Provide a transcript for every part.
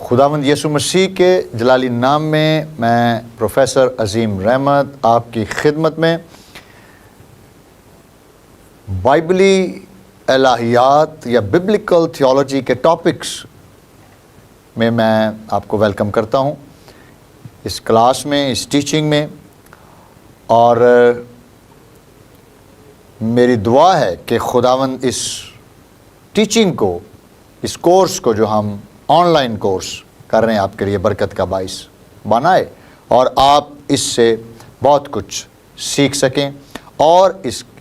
خداوند یسوع مسیح کے جلالی نام میں میں پروفیسر عظیم رحمت آپ کی خدمت میں بائبلی الہیات یا ببلیکل تھیولوجی کے ٹاپکس میں آپ کو ویلکم کرتا ہوں اس کلاس میں، اس ٹیچنگ میں، اور میری دعا ہے کہ خداوند اس ٹیچنگ کو، اس کورس کو جو ہم آن لائن کورس کر رہے ہیں آپ کے لیے برکت کا باعث بنائے اور آپ اس سے بہت کچھ سیکھ سکیں اور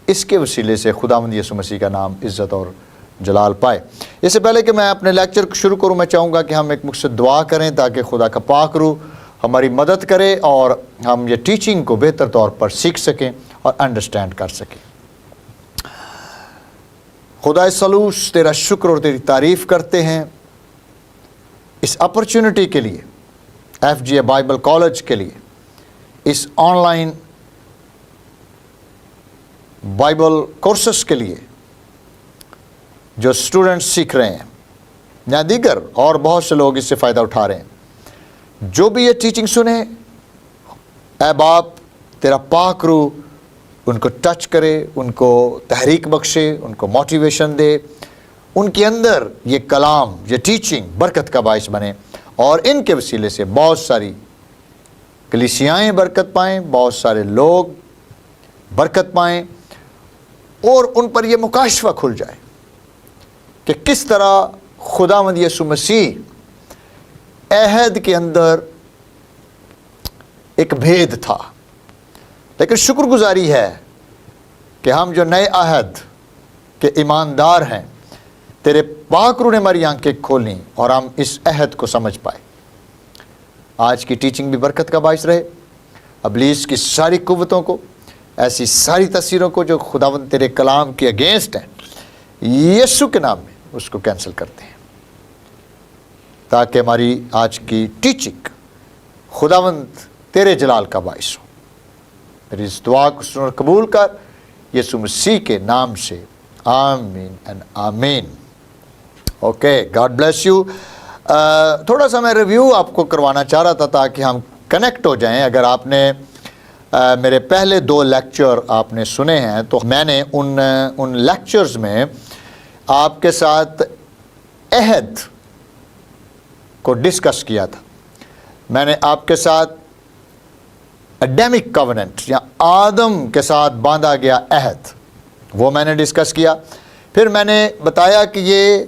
اس کے وسیلے سے خداوند یسوع مسیح کا نام عزت اور جلال پائے۔ اس سے پہلے کہ میں اپنے لیکچر کو شروع کروں، میں چاہوں گا کہ ہم ایک مجھ سے دعا کریں تاکہ خدا کا پاک روح ہماری مدد کرے اور ہم یہ ٹیچنگ کو بہتر طور پر سیکھ سکیں اور انڈرسٹینڈ کر سکیں۔ خدا سلوس، تیرا شکر اور تیری تعریف کرتے ہیں اس اپرچونٹی کے لیے، FGA بائبل کالج کے لیے، اس آن لائن بائبل کورسز کے لیے جو اسٹوڈنٹس سیکھ رہے ہیں یا دیگر اور بہت سے لوگ اس سے فائدہ اٹھا رہے ہیں۔ جو بھی یہ ٹیچنگ سنیں، اے باپ تیرا پاک روح ان کو ٹچ کرے، ان کو تحریک بخشے، ان کو موٹیویشن دے، ان کے اندر یہ کلام، یہ ٹیچنگ برکت کا باعث بنے اور ان کے وسیلے سے بہت ساری کلیسیائیں برکت پائیں، بہت سارے لوگ برکت پائیں اور ان پر یہ مکاشفہ کھل جائے کہ کس طرح خداوند یسوع مسیح عہد کے اندر ایک بھید تھا، لیکن شکر گزاری ہے کہ ہم جو نئے عہد کے ایماندار ہیں، تیرے پاک روح نے ہماری آنکھیں کھولیں اور ہم اس عہد کو سمجھ پائے۔ آج کی ٹیچنگ بھی برکت کا باعث رہے، ابلیس کی ساری قوتوں کو، ایسی ساری تاثیروں کو جو خداوند تیرے کلام کے اگینسٹ ہیں، یسوع کے نام میں اس کو کینسل کرتے ہیں تاکہ ہماری آج کی ٹیچنگ خداوند تیرے جلال کا باعث ہو۔ میری اس دعا کو سن اور قبول کر یسوع مسیح کے نام سے، آمین اینڈ آمین۔ Okay, God bless you. تھوڑا سا میں ریویو آپ کو کروانا چاہ رہا تھا تاکہ ہم کنیکٹ ہو جائیں۔ اگر آپ نے میرے پہلے 2 لیکچر آپ نے سنے ہیں تو میں نے ان لیکچرز میں آپ کے ساتھ عہد کو ڈسکس کیا تھا۔ میں نے آپ کے ساتھ ایڈمک کوننٹ یا آدم کے ساتھ باندھا گیا عہد وہ میں نے ڈسکس کیا۔ پھر میں نے بتایا کہ یہ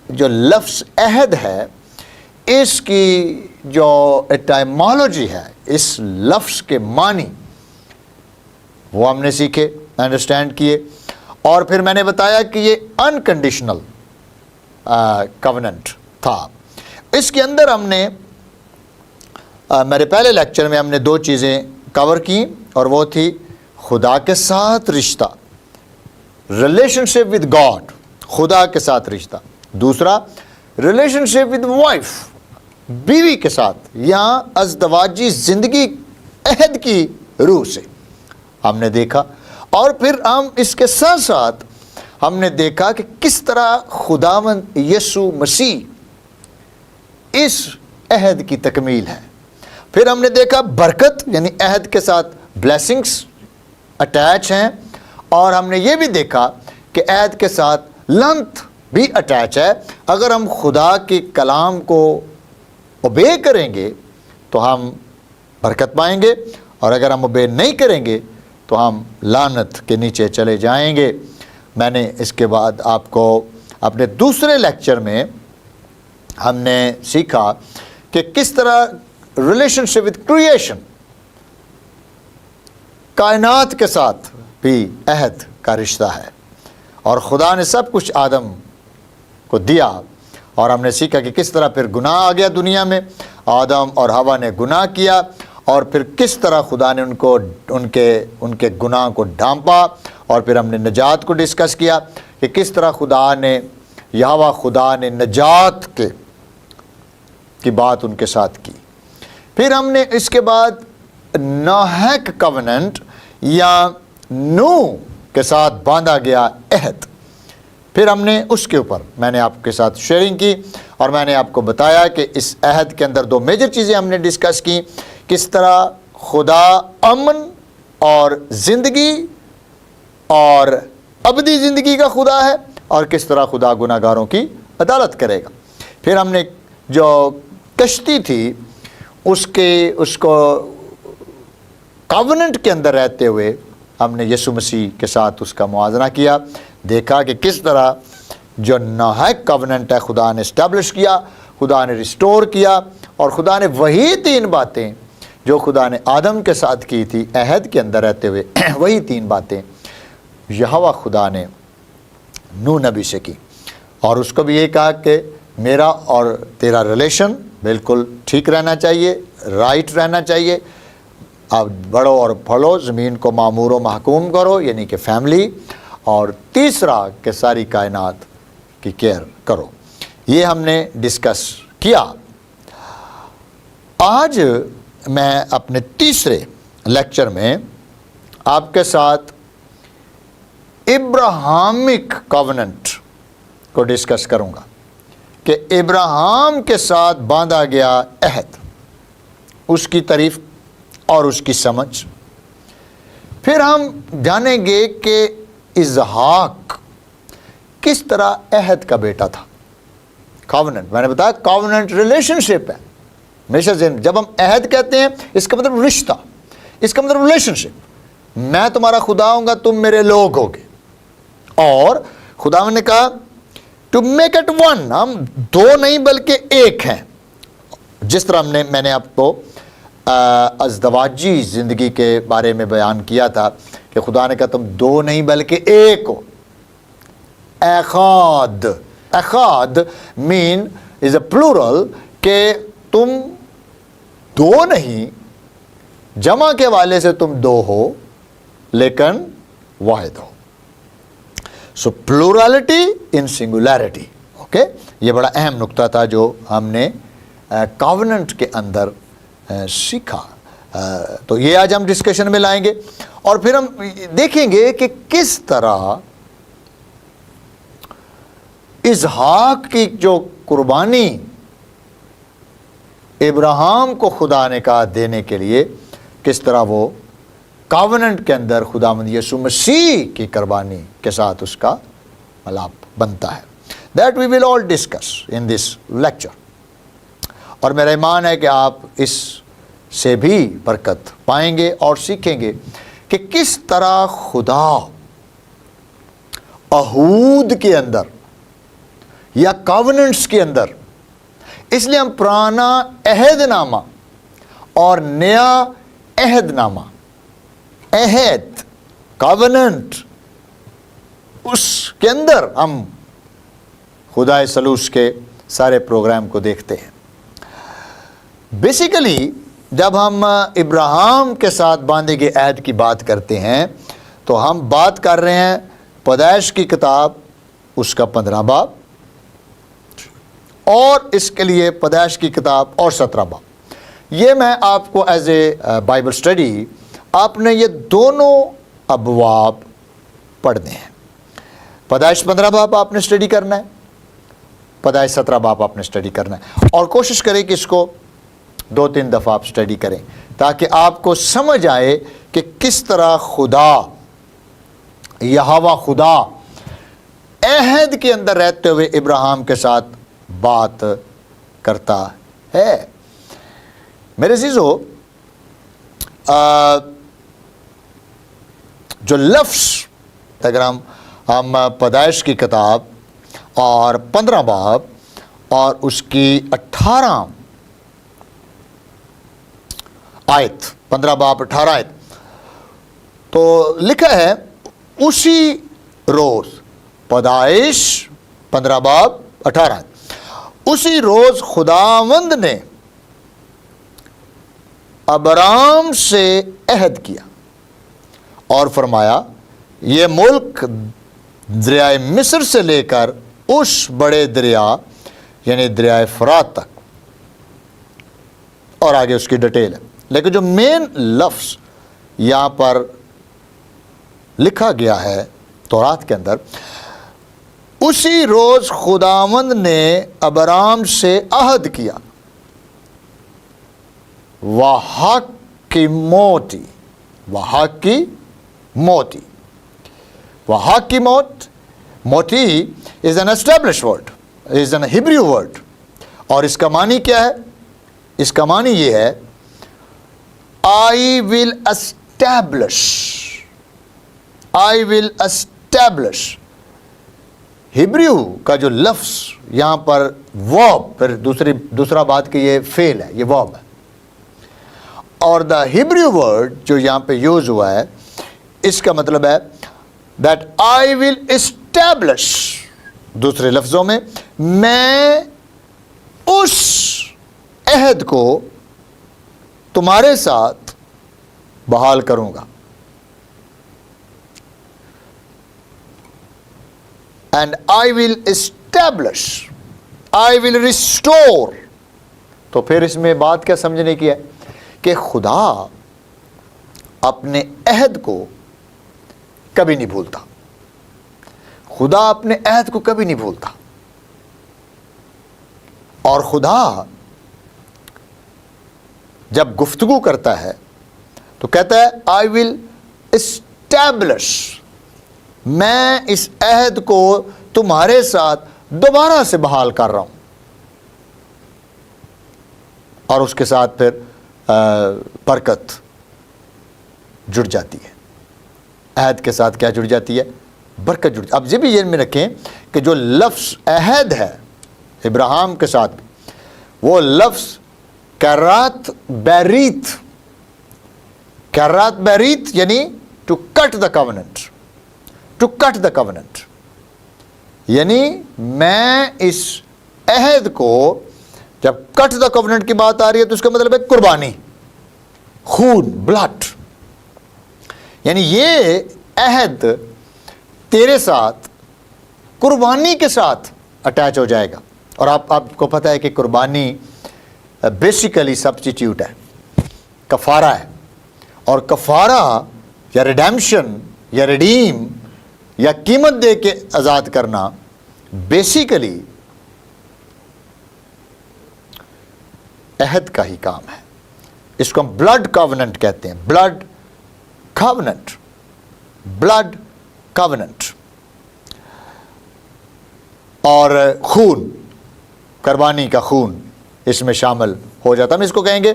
جو لفظ عہد ہے، اس کی جو ایٹائمالوجی ہے، اس لفظ کے معنی وہ ہم نے سیکھے، انڈرسٹینڈ کیے۔ اور پھر میں نے بتایا کہ یہ انکنڈیشنل کوننٹ تھا۔ اس کے اندر ہم نے میرے پہلے لیکچر میں ہم نے 2 چیزیں کور کی اور وہ تھی خدا کے ساتھ رشتہ، ریلیشن شپ ود گاڈ، خدا کے ساتھ رشتہ۔ دوسرا ریلیشن شپ ود وائف، بیوی کے ساتھ، یا ازدواجی زندگی عہد کی روح سے ہم نے دیکھا۔ اور پھر ہم اس کے ساتھ ساتھ ہم نے دیکھا کہ کس طرح خداوند یسوع مسیح اس عہد کی تکمیل ہے۔ پھر ہم نے دیکھا برکت یعنی عہد کے ساتھ بلیسنگز اٹیچ ہیں، اور ہم نے یہ بھی دیکھا کہ عہد کے ساتھ لعنت بھی اٹیچ ہے۔ اگر ہم خدا کے کلام کو اوبے کریں گے تو ہم برکت پائیں گے، اور اگر ہم اوبے نہیں کریں گے تو ہم لعنت کے نیچے چلے جائیں گے۔ میں نے اس کے بعد آپ کو اپنے دوسرے لیکچر میں ہم نے سیکھا کہ کس طرح ریلیشن شپ ود کریشن، کائنات کے ساتھ بھی عہد کا رشتہ ہے، اور خدا نے سب کچھ آدم کو دیا، اور ہم نے سیکھا کہ کس طرح پھر گناہ آ گیا دنیا میں، آدم اور حوا نے گناہ کیا، اور پھر کس طرح خدا نے ان کے گناہ کو ڈھانپا، اور پھر ہم نے نجات کو ڈسکس کیا کہ کس طرح خدا نے نجات کی بات ان کے ساتھ کی۔ پھر ہم نے اس کے بعد نوحک کوننٹ یا نوح کے ساتھ باندھا گیا عہد، پھر ہم نے اس کے اوپر میں نے آپ کے ساتھ شیئرنگ کی، اور میں نے آپ کو بتایا کہ اس عہد کے اندر دو میجر چیزیں ہم نے ڈسکس کی، کس طرح خدا امن اور زندگی اور ابدی زندگی کا خدا ہے، اور کس طرح خدا گناہ گاروں کی عدالت کرے گا۔ پھر ہم نے جو کشتی تھی اس کو کاوننٹ کے اندر رہتے ہوئے ہم نے یسوع مسیح کے ساتھ اس کا موازنہ کیا، دیکھا کہ کس طرح جو ناحق کاوننٹ ہے خدا نے اسٹیبلش کیا، خدا نے ریسٹور کیا، اور خدا نے وہی 3 باتیں جو خدا نے آدم کے ساتھ کی تھی عہد کے اندر رہتے ہوئے، وہی 3 باتیں یہوہ خدا نے نوح نبی سے کی، اور اس کو بھی یہ کہا کہ میرا اور تیرا ریلیشن بالکل ٹھیک رہنا چاہیے، رائٹ رہنا چاہیے، آپ بڑھو اور پھلو، زمین کو معمور و محکوم کرو، یعنی کہ فیملی، اور تیسرا کہ ساری کائنات کی کیئر کرو۔ یہ ہم نے ڈسکس کیا۔ آج میں اپنے تیسرے لیکچر میں آپ کے ساتھ ابراہامک کووننٹ کو ڈسکس کروں گا کہ ابراہام کے ساتھ باندھا گیا عہد، اس کی تعریف اور اس کی سمجھ۔ پھر ہم جانیں گے کہ اسحاق کس طرح عہد کا بیٹا تھا۔ کووننٹ، میں نے بتایا کووننٹ ریلیشن شپ ہے، ہمیشہ ذہن، جب ہم عہد کہتے ہیں اس کا مطلب رشتہ، اس کا مطلب ریلیشن شپ، میں تمہارا خدا ہوں گا، تم میرے لوگ ہوگے۔ اور خدا نے کہا ٹو میک اٹ ون، ہم 2 نہیں بلکہ 1 ہیں، جس طرح میں نے آپ کو ازدواجی زندگی کے بارے میں بیان کیا تھا کہ خدا نے کہا تم 2 نہیں بلکہ 1 ہو۔ اخاد، اخاد مین از اے پلورل، کہ تم 2 نہیں، جمع کے والے سے تم 2 ہو لیکن واحد ہو۔ سو پلورالٹی ان سنگولیرٹی، اوکے، یہ بڑا اہم نقطہ تھا جو ہم نے کووننٹ کے اندر سیکھا۔ تو یہ آج ہم ڈسکشن میں لائیں گے، اور پھر ہم دیکھیں گے کہ کس طرح اسحاق کی جو قربانی ابراہیم کو خدا نے کہا دینے کے لیے، کس طرح وہ کووننٹ کے اندر خداوند یسوع مسیح کی قربانی کے ساتھ اس کا ملاپ بنتا ہے۔ That we will all discuss in this lecture۔ اور میرا ایمان ہے کہ آپ اس سے بھی برکت پائیں گے اور سیکھیں گے کہ کس طرح خدا عہود کے اندر یا کووننٹس کے اندر، اس لیے ہم پرانا عہد نامہ اور نیا عہد نامہ، عہد، کووننٹ، اس کے اندر ہم خدا ثالوث کے سارے پروگرام کو دیکھتے ہیں۔ بیسیکلی جب ہم ابراہیم کے ساتھ باندھے گئے عہد کی بات کرتے ہیں تو ہم بات کر رہے ہیں پیدائش کی کتاب، اس کا 15 باب، اور اس کے لیے پیدائش کی کتاب اور 17 باب۔ یہ میں آپ کو ایز اے بائبل اسٹڈی، آپ نے یہ دونوں ابواب پڑھنے ہیں۔ پیدائش 15 باب آپ نے اسٹڈی کرنا ہے، پیدائش 17 باب آپ نے اسٹڈی کرنا ہے، اور کوشش کریں کہ اس کو 2-3 دفعہ آپ اسٹڈی کریں تاکہ آپ کو سمجھ آئے کہ کس طرح خدا، یہوہ خدا، عہد کے اندر رہتے ہوئے ابراہیم کے ساتھ بات کرتا ہے۔ میرے عزیزو، جو لفظ، اگر ہم پیدائش کی کتاب اور 15 باب اور اس کی 18 آیت، 15 باب 18 آیت، تو لکھا ہے اسی روز، پیدائش 15 باب 18 آیت، اسی روز خداوند نے ابرام سے عہد کیا اور فرمایا، یہ ملک دریائے مصر سے لے کر اس بڑے دریا یعنی دریائے فرات تک، اور آگے اس کی ڈیٹیل ہے، لیکن جو مین لفظ یہاں پر لکھا گیا ہے تورات کے اندر، اسی روز خداوند نے ابرام سے عہد کیا، وحق کی موتی، وحق کی موتی، وحق کی موت، موتی is an established word, is an Hebrew word، اور اس کا معنی کیا ہے؟ اس کا معنی یہ ہے I will establish، I will establish۔ Hebrew کا جو لفظ یہاں پر verb، پھر دوسرا بات کہ یہ فعل ہے، یہ verb ہے، اور دا ہبریو ورڈ جو یہاں پہ یوز ہوا ہے اس کا مطلب ہے that I will establish، دوسرے لفظوں میں میں اس عہد کو تمہارے ساتھ بحال کروں گا، and I will establish، I will restore۔ تو پھر اس میں بات کیا سمجھنے کی ہے کہ خدا اپنے عہد کو کبھی نہیں بھولتا، خدا اپنے عہد کو کبھی نہیں بھولتا، اور خدا جب گفتگو کرتا ہے تو کہتا ہے I will establish، میں اس عہد کو تمہارے ساتھ دوبارہ سے بحال کر رہا ہوں، اور اس کے ساتھ پھر برکت جڑ جاتی ہے، عہد کے ساتھ کیا جڑ جاتی ہے؟ برکت جڑ۔ اب یہ بھی ذہن میں رکھیں کہ جو لفظ عہد ہے ابراہیم کے ساتھ، وہ لفظ کرات بیریت، کرات بیریت یعنی to cut the covenant, to cut the covenant, یعنی میں اس عہد کو، جب کٹ دا کووننٹ کی بات آ رہی ہے تو اس کا مطلب ہے قربانی، خون، بلڈ، یعنی یہ عہد تیرے ساتھ قربانی کے ساتھ اٹیچ ہو جائے گا۔ اور آپ کو پتہ ہے کہ قربانی بیسیکلی سبسٹیٹیوٹ ہے، کفارہ ہے، اور کفارہ یا ریڈیمشن یا ریڈیم یا قیمت دے کے آزاد کرنا بیسیکلی عہد کا ہی کام ہے۔ اس کو ہم بلڈ کووننٹ کہتے ہیں، بلڈ کووننٹ، بلڈ کووننٹ، اور خون، قربانی کا خون اس میں شامل ہو جاتا ہے۔ ہم اس کو کہیں گے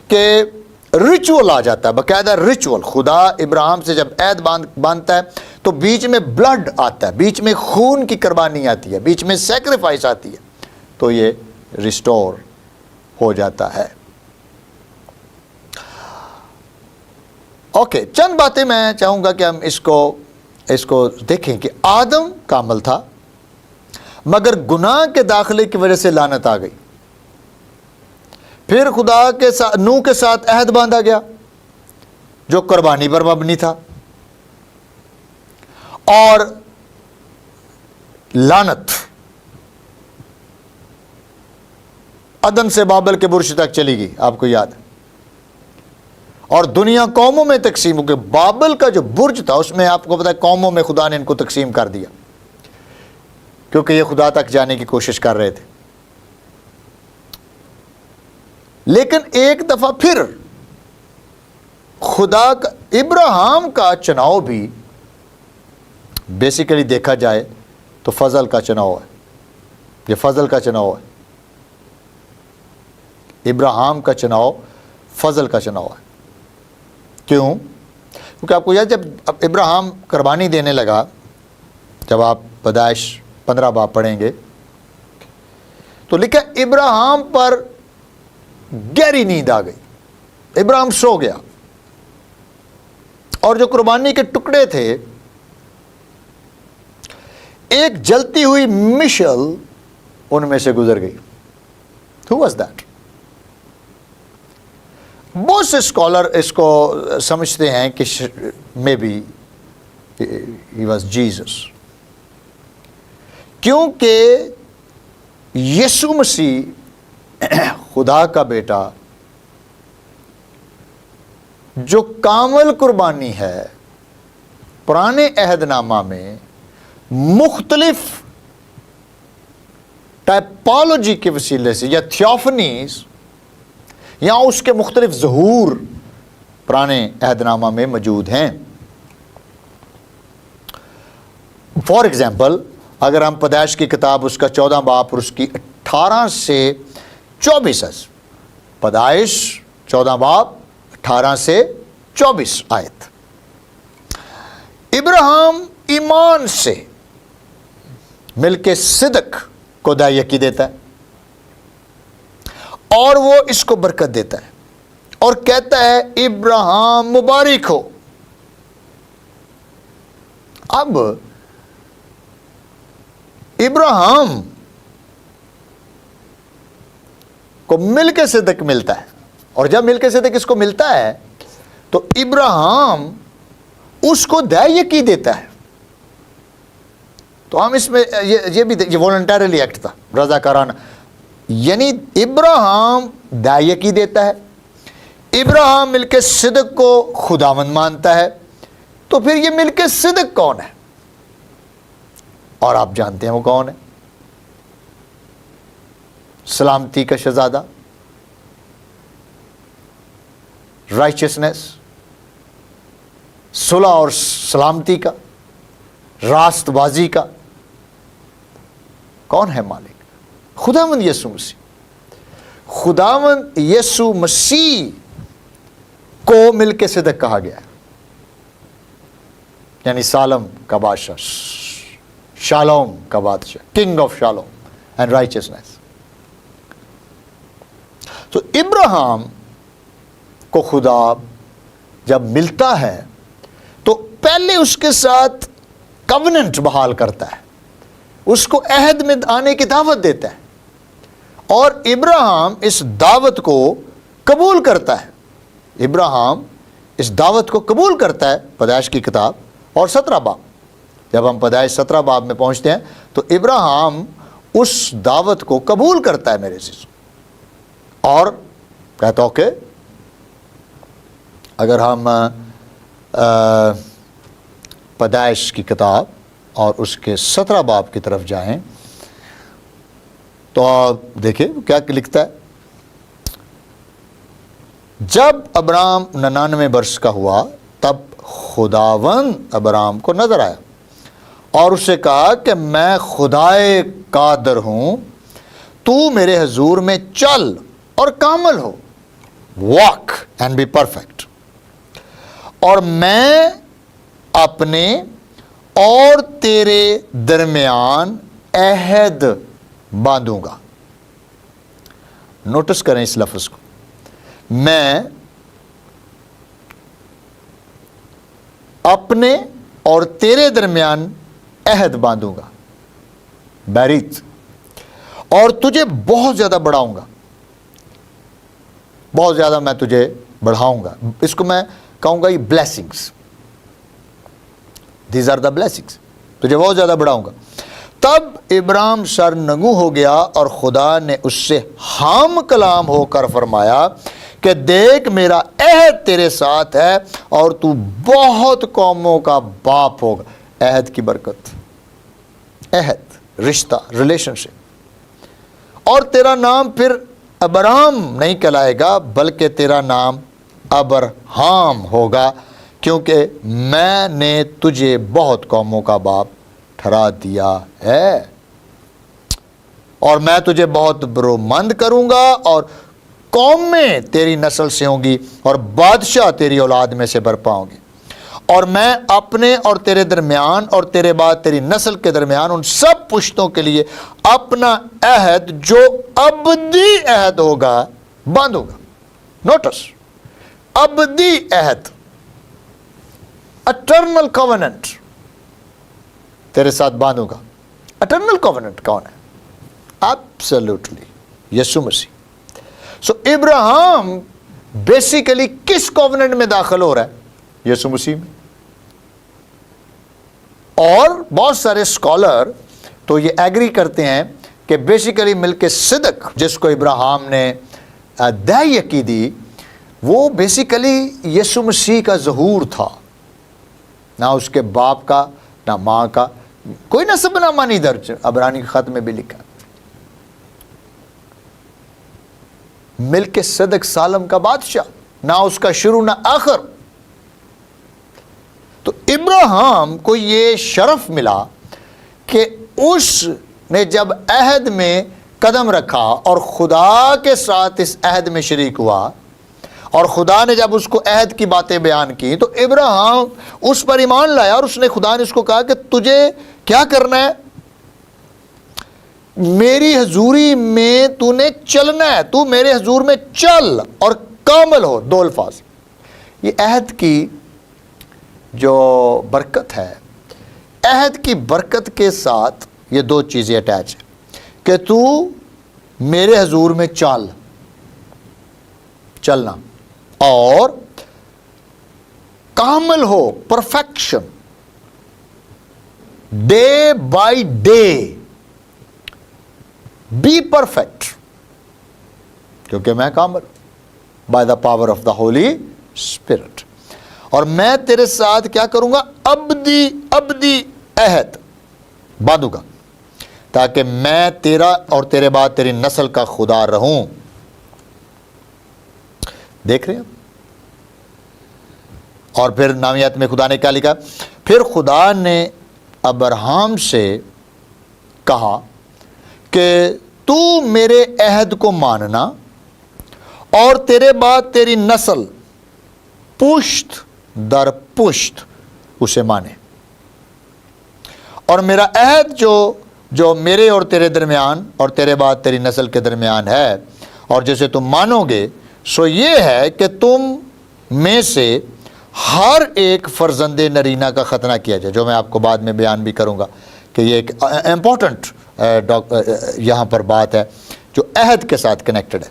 کہ ریچول آ جاتا ہے، باقاعدہ ریچول۔ خدا ابراہیم سے جب عہد باندھتا ہے تو بیچ میں بلڈ آتا ہے، بیچ میں خون کی قربانی آتی ہے، بیچ میں سیکریفائس آتی ہے، تو یہ ریسٹور ہو جاتا ہے۔ اوکے، چند باتیں میں چاہوں گا کہ ہم اس کو دیکھیں کہ آدم کامل تھا، مگر گناہ کے داخلے کی وجہ سے لعنت آ گئی۔ پھر خدا کے ساتھ، نوح کے ساتھ عہد باندھا گیا جو قربانی پر مبنی تھا، اور لعنت عدن سے بابل کے برج تک چلی گئی، آپ کو یاد ہے، اور دنیا قوموں میں تقسیم ہو گئی۔ بابل کا جو برج تھا اس میں آپ کو پتا ہے قوموں میں خدا نے ان کو تقسیم کر دیا، کیونکہ یہ خدا تک جانے کی کوشش کر رہے تھے۔ لیکن ایک دفعہ پھر خدا کا، ابراہیم کا چناؤ بھی بیسیکلی دیکھا جائے تو فضل کا چناؤ ہے، یہ فضل کا چناؤ ہے، ابراہیم کا چناؤ فضل کا چناؤ ہے۔ کیوں؟ کیونکہ آپ کو یاد، جب ابراہیم قربانی دینے لگا، جب آپ پیدائش 15 باب پڑھیں گے تو لکھا ابراہیم پر گہری نیند آ گئی، ابراہیم سو گیا، اور جو قربانی کے ٹکڑے تھے، ایک جلتی ہوئی مشل ان میں سے گزر گئی۔ Who was that؟ بہت سے اسکالر اس کو سمجھتے ہیں کہ maybe he was Jesus, کیونکہ یسوع مسیح خدا کا بیٹا جو کامل قربانی ہے، پرانے عہد نامہ میں مختلف ٹائپالوجی کے وسیلے سے یا تھیوفنیز یا اس کے مختلف ظہور پرانے عہد نامہ میں موجود ہیں. فار ایگزامپل اگر ہم پیدائش کی کتاب اس کا 14 باب اور اس کی 18 سے 24 پیدائش 14 باب 18 سے 24 آیت. ابراہیم ایمان سے مل کے صدق کو دائیکی دیتا ہے اور وہ اس کو برکت دیتا ہے اور کہتا ہے ابراہیم مبارک ہو. اب ابراہیم کو مل کے صدق ملتا ہے اور جب مل کے صدق اس کو ملتا ہے تو ابراہیم اس کو دائیکی دیتا ہے. تو ہم اس میں یہ بھی یہ والنٹریلی ایکٹ تھا، رضاکارانہ، یعنی ابراہیم دائیکی دیتا ہے، ابراہیم مل کے صدق کو خداوند مانتا ہے. تو پھر یہ مل کے صدق کون ہے؟ اور آپ جانتے ہیں وہ کون ہے؟ سلامتی کا شہزادہ، رائچسنس، صلح اور سلامتی کا، راست بازی کا کون ہے مالک؟ خداوند یسوع مسیح. خداوند یسوع مسیح کو مل کے صدق کہا گیا ہے، یعنی سالم کا بادشاہ، شالوم کا بادشاہ، کنگ آف شالوم اینڈ رائچسنس. تو ابراہیم کو خدا جب ملتا ہے تو پہلے اس کے ساتھ کوننٹ بحال کرتا ہے، اس کو عہد میں آنے کی دعوت دیتا ہے اور ابراہیم اس دعوت کو قبول کرتا ہے. ابراہیم اس دعوت کو قبول کرتا ہے. پیدائش کی کتاب اور 17 باب، جب ہم پیدائش 17 باب میں پہنچتے ہیں تو ابراہیم اس دعوت کو قبول کرتا ہے میرے عزیز، اور کہتا ہوں کہ اگر ہم پیدائش کی کتاب اور اس کے 17 باب کی طرف جائیں تو آپ دیکھیں کیا لکھتا ہے. جب ابرام 99 برس کا ہوا تب خداوند ابرام کو نظر آیا اور اسے کہا کہ میں خدائے قادر ہوں، تو میرے حضور میں چل اور کامل ہو، واک اینڈ بی پرفیکٹ، اور میں اپنے اور تیرے درمیان عہد باندھوں گا. نوٹس کریں اس لفظ کو، میں اپنے اور تیرے درمیان عہد باندھوں گا، بیریت، اور تجھے بہت زیادہ بڑھاؤں گا، بہت زیادہ میں تجھے بڑھاؤں گا. اس کو میں کہوں گا یہ blessings, these are the blessings, تجھے بہت زیادہ بڑھاؤں گا. تب ابراہیم سرنگوں ہو گیا اور خدا نے اس سے ہم کلام ہو کر فرمایا کہ دیکھ میرا عہد تیرے ساتھ ہے اور تو بہت قوموں کا باپ ہوگا. عہد کی برکت، عہد، رشتہ، ریلیشن شپ. اور تیرا نام پھر ابرام نہیں کہلائے گا بلکہ تیرا نام ابرہام ہوگا، کیونکہ میں نے تجھے بہت قوموں کا باپ ٹھہرا دیا ہے. اور میں تجھے بہت برومند کروں گا اور قومیں تیری نسل سے ہوں گی اور بادشاہ تیری اولاد میں سے برپا ہوں گے. اور میں اپنے اور تیرے درمیان اور تیرے بعد تیری نسل کے درمیان ان سب پشتوں کے لیے اپنا عہد جو ابدی عہد ہوگا باندھوں گا. نوٹس، ابدی عہد، اٹرنل کووننٹ تیرے ساتھ باندھوں گا. اٹرنل کووننٹ کون ہے؟ ایبسلیوٹلی یسوع مسیح. سو ابراہیم بیسیکلی کس کووننٹ میں داخل ہو رہا ہے؟ یسوع مسیح میں. اور بہت سارے اسکالر تو یہ ایگری کرتے ہیں کہ بیسیکلی مل کے صدق جس کو ابراہیم نے دائیکی دی وہ بیسیکلی یسوع مسیح کا ظہور تھا، نہ اس کے باپ کا نہ ماں کا، کوئی نسب نامہ نہیں درج. عبرانی خط میں بھی لکھا ملک صدق سالم کا بادشاہ، نہ اس کا شروع نہ آخر۔ تو ابراہیم کو یہ شرف ملا کہ اس نے جب عہد میں قدم رکھا اور خدا کے ساتھ اس عہد میں شریک ہوا، اور خدا نے جب اس کو عہد کی باتیں بیان کی تو ابراہیم اس پر ایمان لایا، اور اس نے خدا نے اس کو کہا کہ تجھے کیا کرنا ہے؟ میری حضوری میں تو نے چلنا ہے، تو میرے حضور میں چل اور کامل ہو۔ دو الفاظ، یہ عہد کی جو برکت ہے، عہد کی برکت کے ساتھ یہ دو چیزیں اٹیچ ہیں کہ تو میرے حضور میں چلنا اور کامل ہو، perfection, day by day be perfect, کیونکہ میں کامل by the power of the Holy Spirit, اور میں تیرے ساتھ کیا کروں گا؟ ابدی عہد باندھوں گا، تاکہ میں تیرا اور تیرے بعد تیری نسل کا خدا رہوں۔ دیکھ رہے ہیں؟ اور پھر نامیات میں خدا نے کیا لکھا؟ پھر خدا نے ابراہیم سے کہا کہ تو میرے عہد کو ماننا اور تیرے بعد تیری نسل پشت در پشت اسے مانے، اور میرا عہد جو میرے اور تیرے درمیان اور تیرے بعد تیری نسل کے درمیان ہے اور جسے تم مانو گے، سو یہ ہے کہ تم میں سے ہر ایک فرزند نرینہ کا ختنہ کیا جائے، جو میں آپ کو بعد میں بیان بھی کروں گا کہ یہ ایک امپورٹنٹ یہاں پر بات ہے جو عہد کے ساتھ کنیکٹڈ ہے۔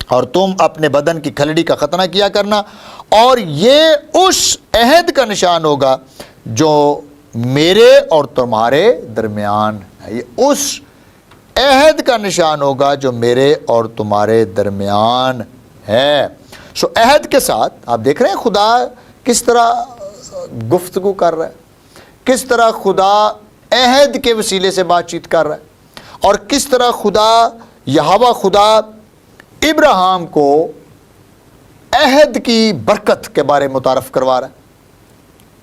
اور تم اپنے بدن کی کھلڑی کا ختنہ کیا کرنا، اور یہ اس عہد کا نشان ہوگا جو میرے اور تمہارے درمیان ہے۔ یہ اس عہد کا نشان ہوگا جو میرے اور تمہارے درمیان ہے۔ سو عہد کے ساتھ آپ دیکھ رہے ہیں خدا کس طرح گفتگو کر رہا ہے، کس طرح خدا عہد کے وسیلے سے بات چیت کر رہا ہے، اور کس طرح یہوہ خدا ابراہیم کو عہد کی برکت کے بارے میں متعارف کروا رہا ہے۔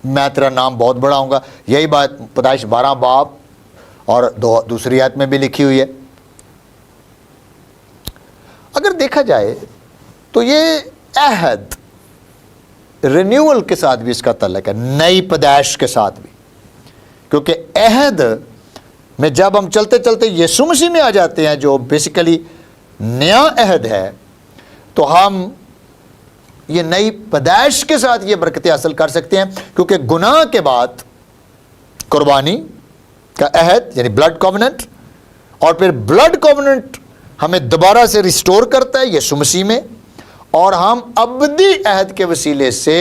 میں تیرا نام بہت بڑا ہوں گا، یہی بات پیدائش 12 باب اور دوسری آیت میں بھی لکھی ہوئی ہے۔ اگر دیکھا جائے تو یہ عہد رینیول کے ساتھ بھی اس کا تعلق ہے، نئی پیدائش کے ساتھ بھی، کیونکہ عہد میں جب ہم چلتے چلتے یسوع مسیح میں آ جاتے ہیں جو بیسیکلی نیا عہد ہے، تو ہم یہ نئی پیدائش کے ساتھ یہ برکتیں حاصل کر سکتے ہیں، کیونکہ گناہ کے بعد قربانی کا عہد یعنی بلڈ کووننٹ، اور پھر بلڈ کووننٹ ہمیں دوبارہ سے ریسٹور کرتا ہے یسوع مسیح میں، اور ہم ابدی عہد کے وسیلے سے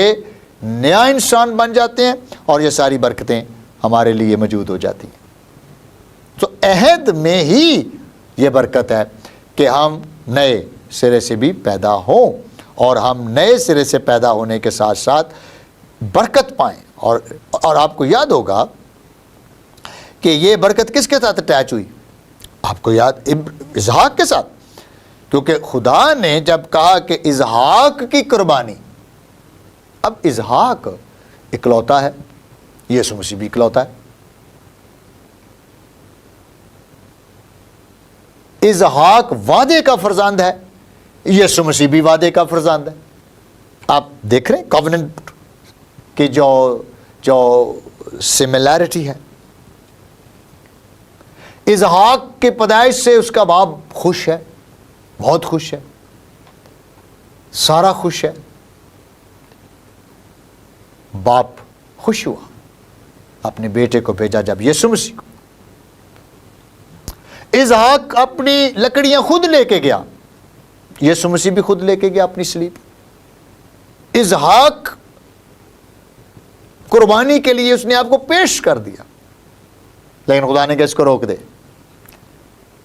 نیا انسان بن جاتے ہیں، اور یہ ساری برکتیں ہمارے لیے موجود ہو جاتی ہیں۔ تو عہد میں ہی یہ برکت ہے کہ ہم نئے سرے سے بھی پیدا ہوں، اور ہم نئے سرے سے پیدا ہونے کے ساتھ ساتھ برکت پائیں۔ اور آپ کو یاد ہوگا کہ یہ برکت کس کے ساتھ اٹیچ ہوئی؟ آپ کو یاد، اسحاق کے ساتھ، کیونکہ خدا نے جب کہا کہ اسحاق کی قربانی، اب اسحاق اکلوتا ہے، یسوع مسیح بھی اکلوتا ہے۔ اسحاق وعدے کا فرزند ہے، یسوع مسیح بھی وعدے کا فرزند ہے۔ آپ دیکھ رہے ہیں کووننٹ کی جو سملیرٹی ہے۔ اسحاق کی پیدائش سے اس کا باپ خوش ہے، بہت خوش ہے، سارا خوش ہے، باپ خوش ہوا، اپنے بیٹے کو بھیجا جب یسوع مسیح کو۔ اسحاق اپنی لکڑیاں خود لے کے گیا، یسوع مسیح بھی خود لے کے گیا اپنی صلیب۔ اسحاق قربانی کے لیے اس نے آپ کو پیش کر دیا، لیکن خدا نے کہ اس کو روک دے۔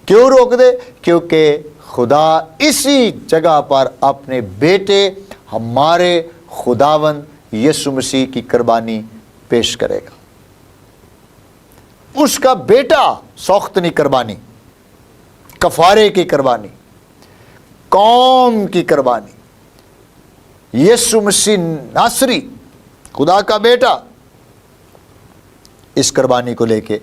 کیوں روک دے؟ کیونکہ خدا اسی جگہ پر اپنے بیٹے ہمارے خداوند یسوع مسیح کی قربانی پیش کرے گا۔ اس کا بیٹا سوختنی قربانی، کفارے کی قربانی، قوم کی قربانی، یسوع مسیح ناصری خدا کا بیٹا اس قربانی کو لے کے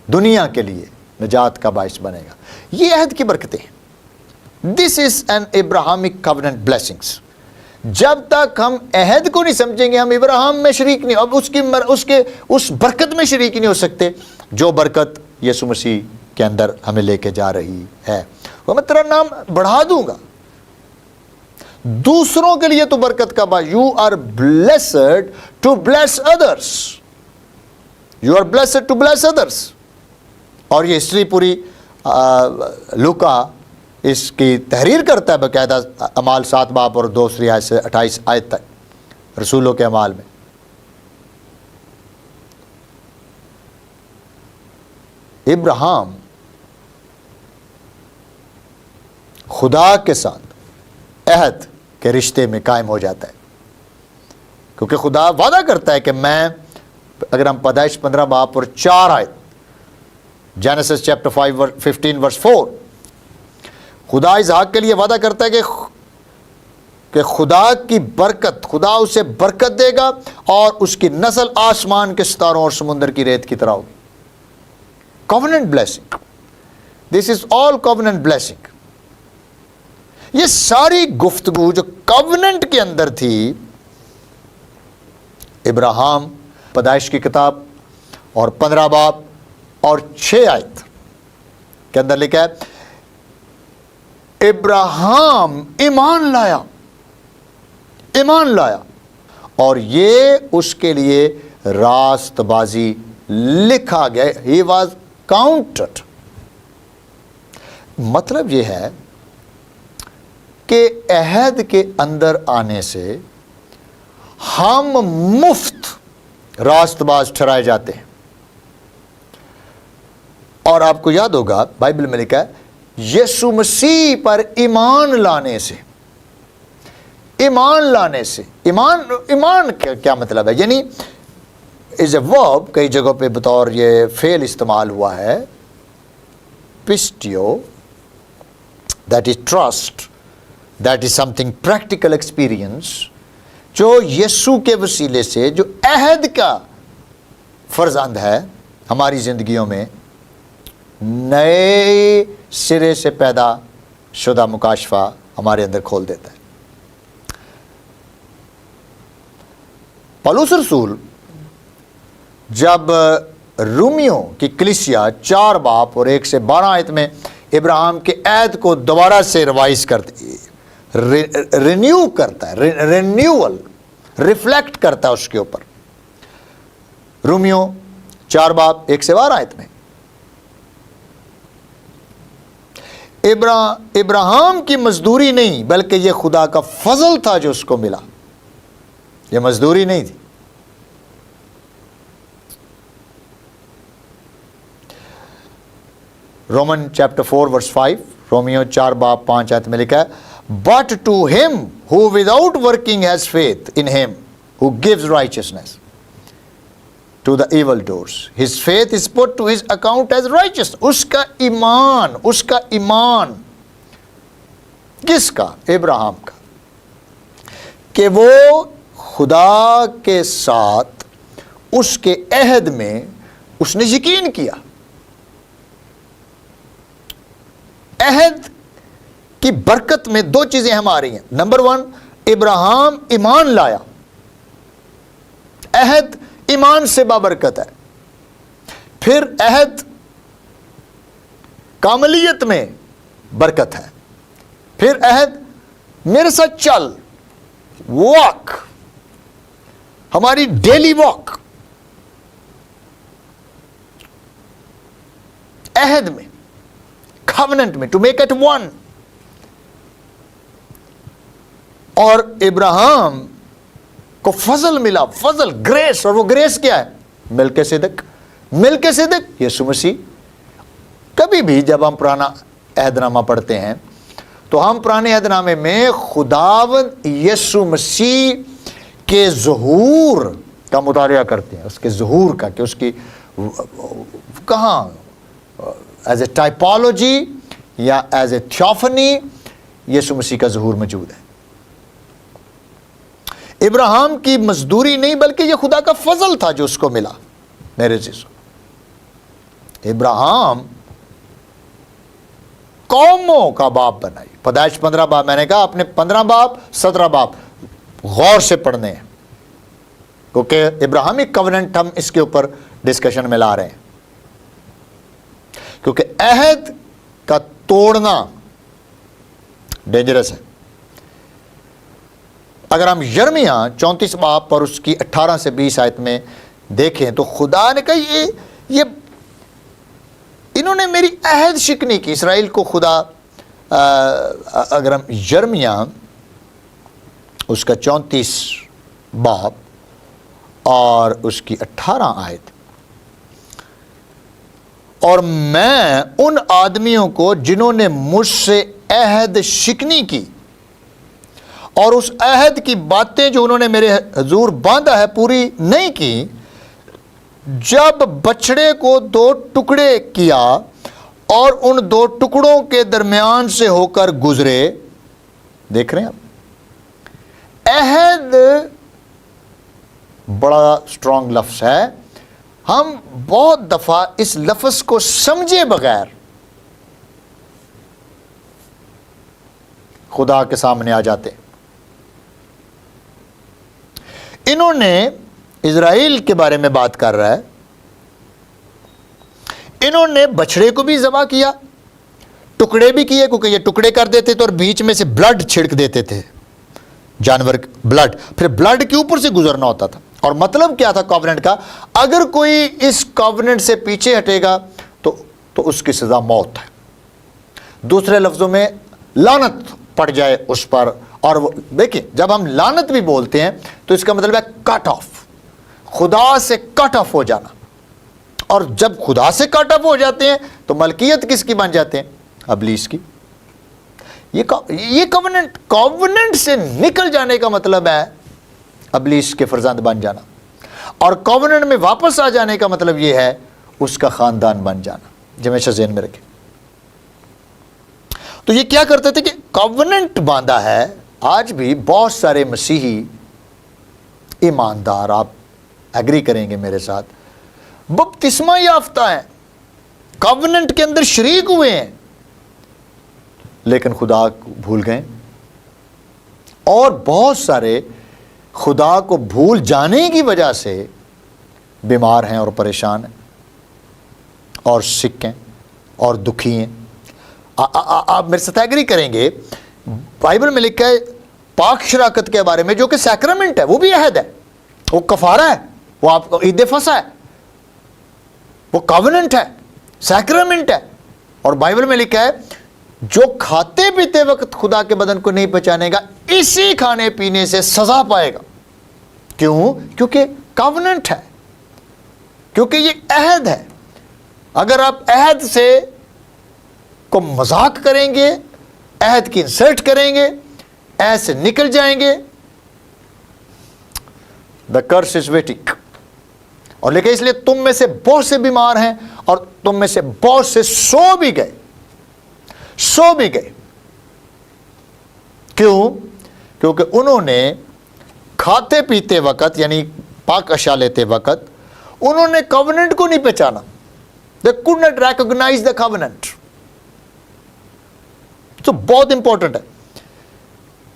دنیا کے لیے نجات کا باعث بنے گا۔ یہ عہد کی برکتیں ہیں۔ This is an Abrahamic covenant blessings. جب تک ہم عہد کو نہیں سمجھیں گے ہم ابراہیم میں شریک نہیں، اب اس برکت میں شریک نہیں ہو سکتے جو برکت یسوع مسیح کے اندر ہمیں لے کے جا رہی ہے۔ وہ میں تیرا نام بڑھا دوں گا، دوسروں کے لیے تو برکت کا باعث۔ You are blessed to bless others, you are blessed to bless others. اور یہ ہسٹری پوری لوکا اس کی تحریر کرتا ہے باقاعدہ، اعمال 7 باب اور 2 آیت سے 28 آیت تک رسولوں کے اعمال میں۔ ابراہیم خدا کے ساتھ عہد کے رشتے میں قائم ہو جاتا ہے، کیونکہ خدا وعدہ کرتا ہے کہ میں، اگر ہم پیدائش 15 باب اور 4 آیت، جینیسس چیپٹر 15 ورس 4، خدا اسحاق کے لیے وعدہ کرتا ہے کہ خدا کی برکت، خدا اسے برکت دے گا اور اس کی نسل آسمان کے ستاروں اور سمندر کی ریت کی طرح ہوگی۔ کووننٹ بلیسنگ، دس از آل کووننٹ بلیسنگ۔ یہ ساری گفتگو جو کووننٹ کے اندر تھی، ابراہیم پیدائش کی کتاب اور 15 باب اور 6 آیت کے اندر لکھا ہے ابراہیم ایمان لایا اور یہ اس کے لیے راست بازی لکھا گیا، ہی واز کاؤنٹڈ۔ مطلب یہ ہے کہ عہد کے اندر آنے سے ہم مفت راست باز ٹھہرائے جاتے ہیں۔ اور آپ کو یاد ہوگا بائبل میں لکھا ہے یسوع مسیح پر ایمان لانے سے، ایمان کیا مطلب ہے؟ یعنی از اے ورب، کئی جگہوں پہ بطور یہ فعل استعمال ہوا ہے، پسٹیو، that is trust, that is something practical experience, جو یسوع کے وسیلے سے جو عہد کا فرزند ہے ہماری زندگیوں میں نئے سرے سے پیدا شدہ مکاشفہ ہمارے اندر کھول دیتا ہے۔ پولس رسول جب رومیوں کی کلیسیا 4 باب اور 1 سے 12 آیت میں ابراہیم کے عہد کو دوبارہ سے ریوائز رینیو کرتا ہے، رینیول ریفلیکٹ کرتا ہے اس کے اوپر، رومیوں 4 باب 1 سے 12 آیت میں ابراہیم کی مزدوری نہیں بلکہ یہ خدا کا فضل تھا جو اس کو ملا، یہ مزدوری نہیں تھی۔ رومن چیپٹر 4 ورس 5، رومیو 4 باب 5 آیت میں لکھا ہے بٹ ٹو ہم who without working has faith in him who gives righteousness to the evildoers, his faith is put to his account as righteous۔ اس کا ایمان کس کا؟ ابراہیم کا، کہ وہ خدا کے ساتھ اس کے عہد میں اس نے یقین کیا۔ عہد کی برکت میں 2 چیزیں ہم آ رہی ہیں۔ نمبر 1، ابراہیم ایمان لایا، عہد ایمان سے بابرکت ہے۔ پھر عہد کاملیت میں برکت ہے۔ پھر عہد میرے ساتھ چل، واک، ہماری ڈیلی واک عہد میں، covenant میں، to make it one۔ اور ابراہیم کو فضل ملا، فضل، گریس، اور وہ گریس کیا ہے؟ ملک صدق یسوع مسیح۔ کبھی بھی جب ہم پرانا عہد نامہ پڑھتے ہیں تو ہم پرانے عہد نامے میں خداوند یسوع مسیح کے ظہور کا مطالعہ کرتے ہیں، اس کے ظہور کا، کہ اس کی کہاں ایز اے ٹائپولوجی یا ایز اے تھیوفنی یسوع مسیح کا ظہور موجود ہے۔ ابراہیم کی مزدوری نہیں بلکہ یہ خدا کا فضل تھا جو اس کو ملا۔ میرے عزیزو، ابراہیم قوموں کا باپ بنائی۔ پیدائش 15 باب، میں نے کہا اپنے 15 باب 17 باب غور سے پڑھنے ہیں، کیونکہ ابراہیمی کووننٹ ہم اس کے اوپر ڈسکشن میں لا رہے ہیں، کیونکہ عہد کا توڑنا ڈینجرس ہے۔ اگر ہم یرمیہ 34 باب پر اس کی 18 سے 20 آیت میں دیکھیں تو خدا نے کہا یہ انہوں نے میری عہد شکنی کی۔ اسرائیل کو خدا اگر ہم یرمیہ اس کا 34 باب اور اس کی 18 آیت، اور میں ان آدمیوں کو جنہوں نے مجھ سے عہد شکنی کی اور اس عہد کی باتیں جو انہوں نے میرے حضور باندھا ہے پوری نہیں کی، جب بچڑے کو 2 ٹکڑے کیا اور ان 2 ٹکڑوں کے درمیان سے ہو کر گزرے۔ دیکھ رہے ہیں آپ، عہد بڑا اسٹرانگ لفظ ہے۔ ہم بہت دفعہ اس لفظ کو سمجھے بغیر خدا کے سامنے آ جاتے۔ انہوں نے اسرائیل کے بارے میں بات کر رہا ہے، انہوں نے بچڑے کو بھی ذبح کیا، ٹکڑے بھی کیے، کیونکہ یہ ٹکڑے کر دیتے تھے اور بیچ میں سے بلڈ چھڑک دیتے تھے، جانور بلڈ، پھر بلڈ کے اوپر سے گزرنا ہوتا تھا۔ اور مطلب کیا تھا کووننٹ کا؟ اگر کوئی اس کووننٹ سے پیچھے ہٹے گا تو اس کی سزا موت ہے۔ دوسرے لفظوں میں لعنت پڑ جائے اس پر۔ اور دیکھیں، جب ہم لعنت بھی بولتے ہیں تو اس کا مطلب ہے کٹ آف، خدا سے کٹ آف ہو جانا۔ اور جب خدا سے کٹ آف ہو جاتے ہیں تو ملکیت کس کی بن جاتے ہیں؟ ابلیس کی۔ یہ کووننٹ سے نکل جانے کا مطلب ہے ابلیس کے فرزند بن جانا، اور کووننٹ میں واپس آ جانے کا مطلب یہ ہے اس کا خاندان بن جانا۔ جو ہمیشہ ذہن میں رکھیں۔ تو یہ کیا کرتے تھے کہ کووننٹ باندھا ہے۔ آج بھی بہت سارے مسیحی ایماندار، آپ ایگری کریں گے میرے ساتھ، بپتسمہ یافتہ ہیں، کووننٹ کے اندر شریک ہوئے ہیں، لیکن خدا بھول گئے۔ اور بہت سارے خدا کو بھول جانے کی وجہ سے بیمار ہیں اور پریشان ہیں اور سک ہیں اور دکھی ہیں۔ آپ میرے ساتھ ایگری کریں گے، بائبل میں لکھا ہے پاک شراکت کے بارے میں، جو کہ سیکرمنٹ ہے، وہ بھی عہد ہے، وہ کفارہ ہے، وہ آپ کو عید فصح ہے، وہ کووننٹ ہے، سیکرمنٹ ہے۔ اور بائبل میں لکھا ہے جو کھاتے پیتے وقت خدا کے بدن کو نہیں پہچانے گا، اسی کھانے پینے سے سزا پائے گا۔ کیوں؟ کیونکہ کووننٹ ہے، کیونکہ یہ عہد ہے۔ اگر آپ عہد سے کو مذاق کریں گے، عہد کی انسلٹ کریں گے، عہد سے نکل جائیں گے، the curse is waiting۔ اور لیکن اس لیے تم میں سے بہت سے بیمار ہیں اور تم میں سے بہت سے سو بھی گئے۔ کیوں؟ کیونکہ انہوں نے کھاتے پیتے وقت، یعنی پاک اشیاء لیتے وقت، انہوں نے کووننٹ کو نہیں پہچانا۔ they could not recognize the covenant۔ تو بہت امپورٹنٹ ہے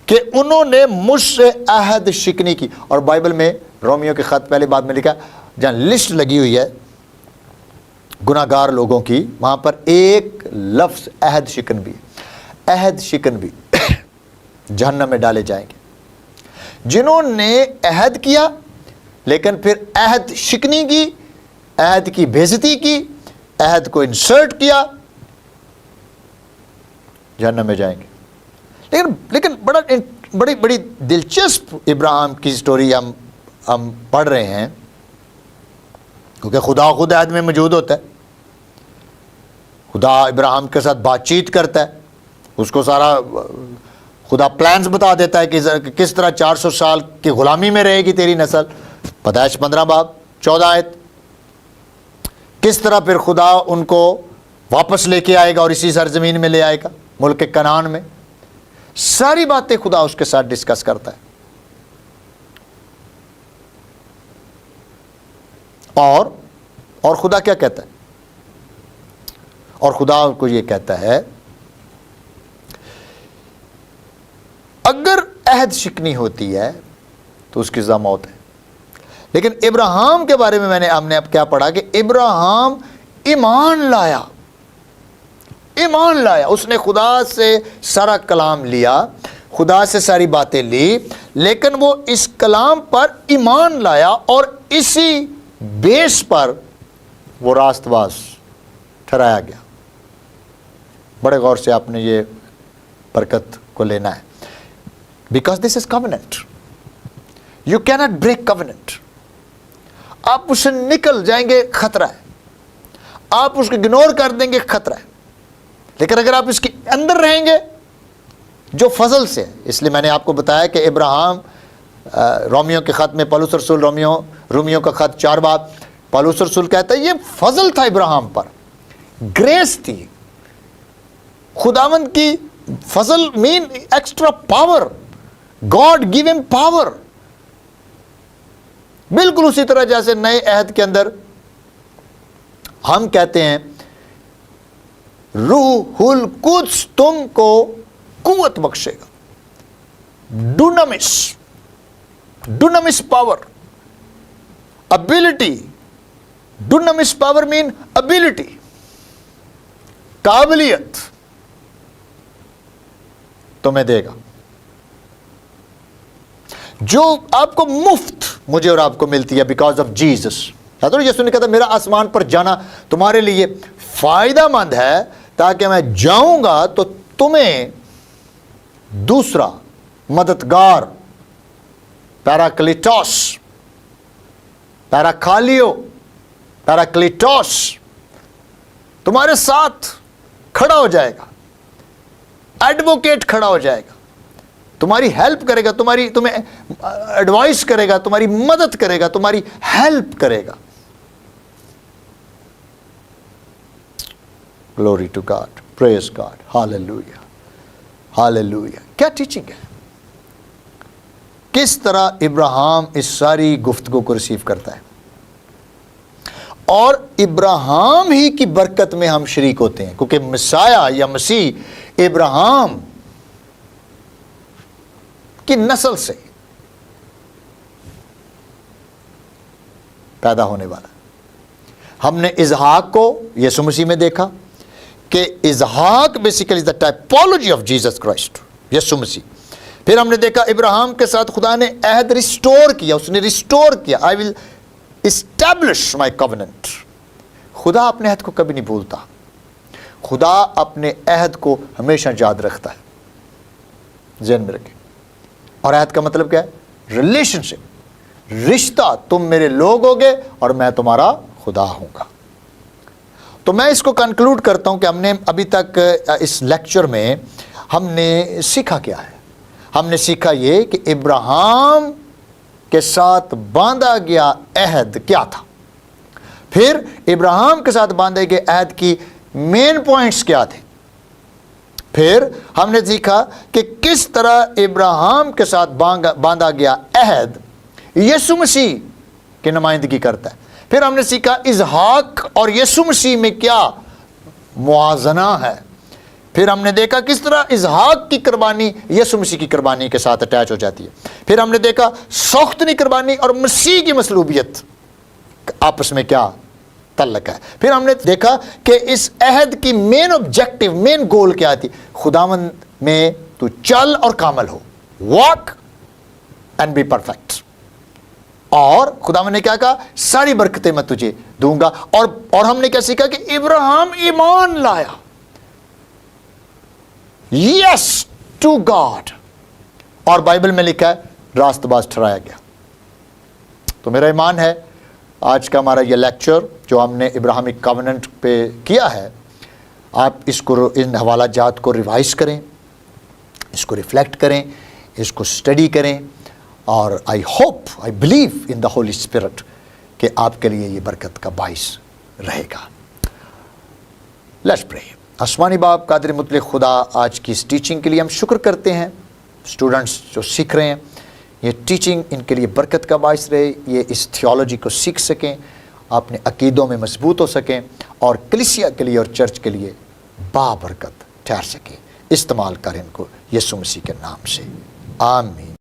کہ انہوں نے مجھ سے عہد شکنی کی۔ اور بائبل میں رومیو کے خط پہلے باب میں لکھا، جہاں لسٹ لگی ہوئی ہے گناہ گار لوگوں کی، وہاں پر ایک لفظ عہد شکن بھی، عہد شکن بھی جہنم میں ڈالے جائیں گے۔ جنہوں نے عہد کیا لیکن پھر عہد شکنی کی، عہد کی بے عزتی کی، عہد کو انسرٹ کیا، جہنم میں جائیں گے۔ لیکن بڑی دلچسپ ابراہیم کی سٹوری ہم پڑھ رہے ہیں، کیونکہ خدا خود عہد میں موجود ہوتا ہے۔ خدا ابراہیم کے ساتھ بات چیت کرتا ہے، اس کو سارا خدا پلانز بتا دیتا ہے کہ کس طرح 400 سال کی غلامی میں رہے گی تیری نسل۔ پیدائش 15 باب 14 آیت، کس طرح پھر خدا ان کو واپس لے کے آئے گا اور اسی سرزمین میں لے آئے گا، ملک کنعان میں۔ ساری باتیں خدا اس کے ساتھ ڈسکس کرتا ہے. اور خدا کیا کہتا ہے؟ اور خدا کو یہ کہتا ہے اگر عہد شکنی ہوتی ہے تو اس کی سزا موت ہے. لیکن ابراہیم کے بارے میں ہم نے اب کیا پڑھا کہ ابراہیم ایمان لایا. اس نے خدا سے سارا کلام لیا، خدا سے ساری باتیں لی، لیکن وہ اس کلام پر ایمان لایا اور اسی بیس پر وہ راست باز ٹھہرایا گیا. بڑے غور سے آپ نے یہ برکت کو لینا ہے. Because this is covenant. You cannot break covenant. آپ اس سے نکل جائیں گے خطرہ ہے، آپ اس کو اگنور کر دیں گے خطرہ ہے. لیکن اگر آپ اس کے اندر رہیں گے جو فضل سے، اس لیے میں نے آپ کو بتایا کہ ابراہیم رومیو کے خط میں پولس رسول رومیو کا خط 4 باب پولس رسول کہتا ہے یہ فضل تھا ابراہیم پر، گریس تھی. خداوند کی فضل مین ایکسٹرا پاور، گاڈ گیو ہم پاور. بالکل اسی طرح جیسے نئے عہد کے اندر ہم کہتے ہیں روح القدس تم کو قوت بخشے گا. ڈونمس پاور، ابیلٹی. ڈونمس پاور مین ابیلٹی، قابلیت تمہیں دے گا جو آپ کو مفت مجھے اور آپ کو ملتی ہے بیکاز آف جیزس. حضرت یسوع نے کہا میرا آسمان پر جانا تمہارے لیے فائدہ مند ہے تاکہ میں جاؤں گا تو تمہیں دوسرا مددگار پیراکلیٹوس، پیراکالیو، پیراکلیٹوس تمہارے ساتھ کھڑا ہو جائے گا. ایڈوکیٹ کھڑا ہو جائے گا، تمہاری ہیلپ کرے گا، تمہیں ایڈوائس کرے گا، تمہاری مدد کرے گا، تمہاری ہیلپ کرے گا. Glory to God, praise God, hallelujah hallelujah. کیا ٹیچنگ ہے؟ کس طرح ابراہیم اس ساری گفتگو کو ریسیو کرتا ہے، اور ابراہیم ہی کی برکت میں ہم شریک ہوتے ہیں کیونکہ مسیح یا مسیح ابراہیم کی نسل سے پیدا ہونے والا. ہم نے اسحاق کو یسوع مسیح میں دیکھا کہ اسحاق basically the typology of Jesus Christ, یسوع مسیح. پھر ہم نے دیکھا ابراہیم کے ساتھ خدا نے عہد ریسٹور کیا، اس نے ریسٹور کیا. آئی ول اسٹیبلش مائی کووننٹ. خدا اپنے عہد کو کبھی نہیں بھولتا، خدا اپنے عہد کو ہمیشہ یاد رکھتا ہے. ذہن میں رکھیں. اور عہد کا مطلب کیا ہے؟ ریلیشن شپ، رشتہ. تم میرے لوگ ہوگے اور میں تمہارا خدا ہوں گا. تو میں اس کو کنکلوڈ کرتا ہوں کہ ہم نے ابھی تک اس لیکچر میں ہم نے سیکھا کیا ہے. ہم نے سیکھا یہ کہ ابراہیم کے ساتھ باندھا گیا عہد کیا تھا، پھر ابراہیم کے ساتھ باندھے گئے عہد کی مین پوائنٹس کیا تھے، پھر ہم نے سیکھا کہ کس طرح ابراہیم کے ساتھ باندھا گیا عہد یسوع مسیح کی نمائندگی کرتا ہے، پھر ہم نے سیکھا اسحاق اور یسوع مسیح میں کیا موازنہ ہے، پھر ہم نے دیکھا کس طرح اسحاق کی قربانی یسوع مسیح کی قربانی کے ساتھ اٹیچ ہو جاتی ہے، پھر ہم نے دیکھا سوختنی قربانی اور مسیح کی مصلوبیت آپس میں کیا تعلق ہے، پھر ہم نے دیکھا کہ اس عہد کی مین آبجیکٹو، مین گول کیا تھی، خداوند میں تو چل اور کامل ہو، واک اینڈ بی پرفیکٹ. اور خداوند نے کیا کہا؟ ساری برکتیں میں تجھے دوں گا. اور ہم نے کیا سیکھا کہ ابراہیم ایمان لایا، یس ٹو گاڈ، اور بائبل میں لکھا ہے راست باز ٹھہرایا گیا. تو میرا ایمان ہے آج کا ہمارا یہ لیکچر جو ہم نے ابراہیمک کووننٹ پہ کیا ہے، آپ اس کو ان حوالہ جات کو ریوائز کریں، اس کو ریفلیکٹ کریں، اس کو اسٹڈی کریں، اور I hope, I believe in the Holy Spirit کہ آپ کے لیے یہ برکت کا باعث رہے گا. لیٹس پرے. آسمانی باپ قادر مطلق خدا، آج کی اس ٹیچنگ کے لیے ہم شکر کرتے ہیں. اسٹوڈنٹس جو سیکھ رہے ہیں، یہ ٹیچنگ ان کے لیے برکت کا باعث رہے، یہ اس تھیولوجی کو سیکھ سکیں، اپنے عقیدوں میں مضبوط ہو سکیں، اور کلیسیا کے لیے اور چرچ کے لیے بابرکت ٹھہر سکیں. استعمال کر ان کو یسوع مسیح کے نام سے، آمین.